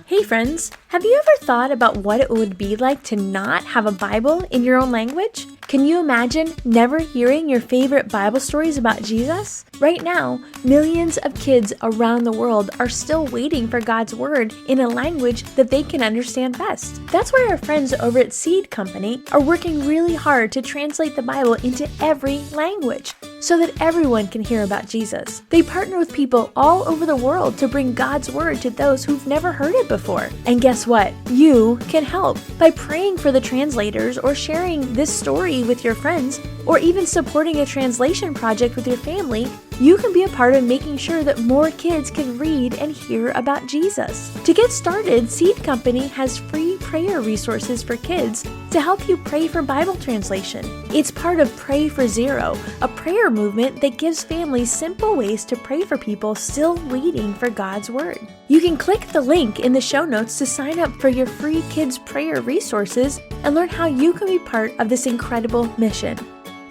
Hey friends, have you ever thought about what it would be like to not have a Bible in your own language? Can you imagine never hearing your favorite Bible stories about Jesus? Right now, millions of kids around the world are still waiting for God's Word in a language that they can understand best. That's why our friends over at Seed Company are working really hard to translate the Bible into every language so that everyone can hear about Jesus. They partner with people all over the world to bring God's Word to those who've never heard it before. And guess what? You can help by praying for the translators or sharing this story with your friends or even supporting a translation project with your family. You can be a part of making sure that more kids can read and hear about Jesus. To get started, Seed Company has free prayer resources for kids to help you pray for Bible translation. It's part of Pray for Zero, a prayer movement that gives families simple ways to pray for people still waiting for God's Word. You can click the link in the show notes to sign up for your free kids prayer resources and learn how you can be part of this incredible mission.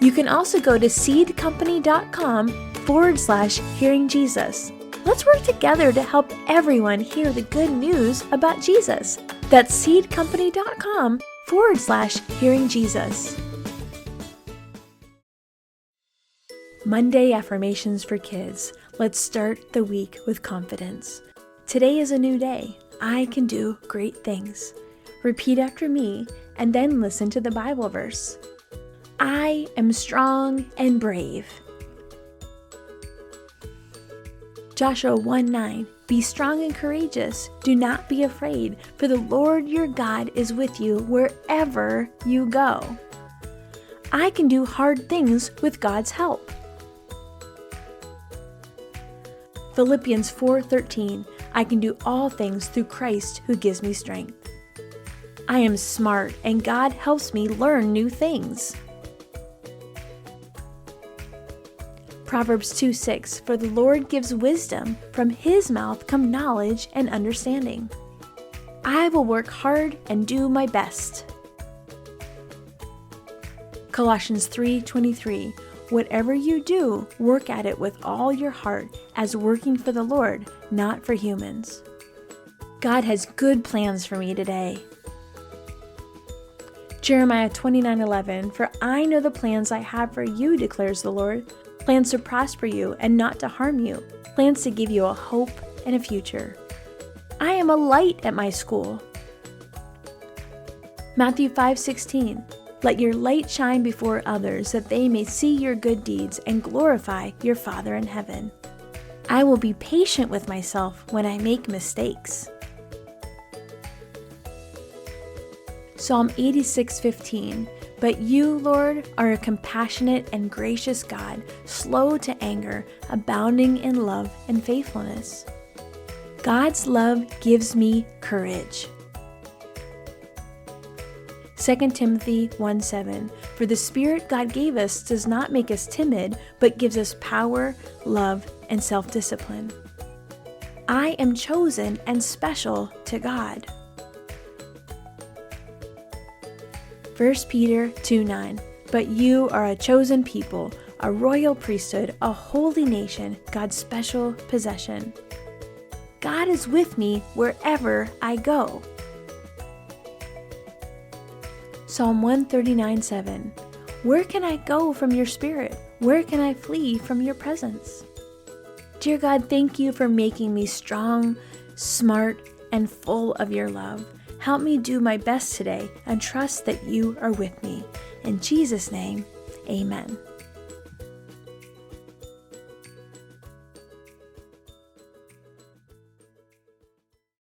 You can also go to seedcompany.com/hearing Jesus. Let's work together to help everyone hear the good news about Jesus. That's seedcompany.com/hearing Jesus. Monday Affirmations for Kids. Let's start the week with confidence. Today is a new day. I can do great things. Repeat after me and then listen to the Bible verse. I am strong and brave. Joshua 1:9. Be strong and courageous. Do not be afraid, for the Lord your God is with you wherever you go. I can do hard things with God's help. Philippians 4:13. I can do all things through Christ who gives me strength. I am smart and God helps me learn new things. Proverbs 2:6. For the Lord gives wisdom, from his mouth come knowledge and understanding. I will work hard and do my best. Colossians 3:23. Whatever you do, work at it with all your heart, as working for the Lord, not for humans. God has good plans for me today. Jeremiah 29:11. For I know the plans I have for you, declares the Lord. Plans to prosper you and not to harm you. Plans to give you a hope and a future. I am a light at my school. Matthew 5:16. Let your light shine before others, that they may see your good deeds and glorify your Father in heaven. I will be patient with myself when I make mistakes. Psalm 86:15. But you, Lord, are a compassionate and gracious God, slow to anger, abounding in love and faithfulness. God's love gives me courage. 2 Timothy 1:7. For the Spirit God gave us does not make us timid, but gives us power, love, and self-discipline. I am chosen and special to God. 1 Peter 2:9. But you are a chosen people, a royal priesthood, a holy nation, God's special possession. God is with me wherever I go. Psalm 139:7. Where can I go from your spirit? Where can I flee from your presence? Dear God, thank you for making me strong, smart, and full of your love. Help me do my best today and trust that you are with me. In Jesus' name, amen.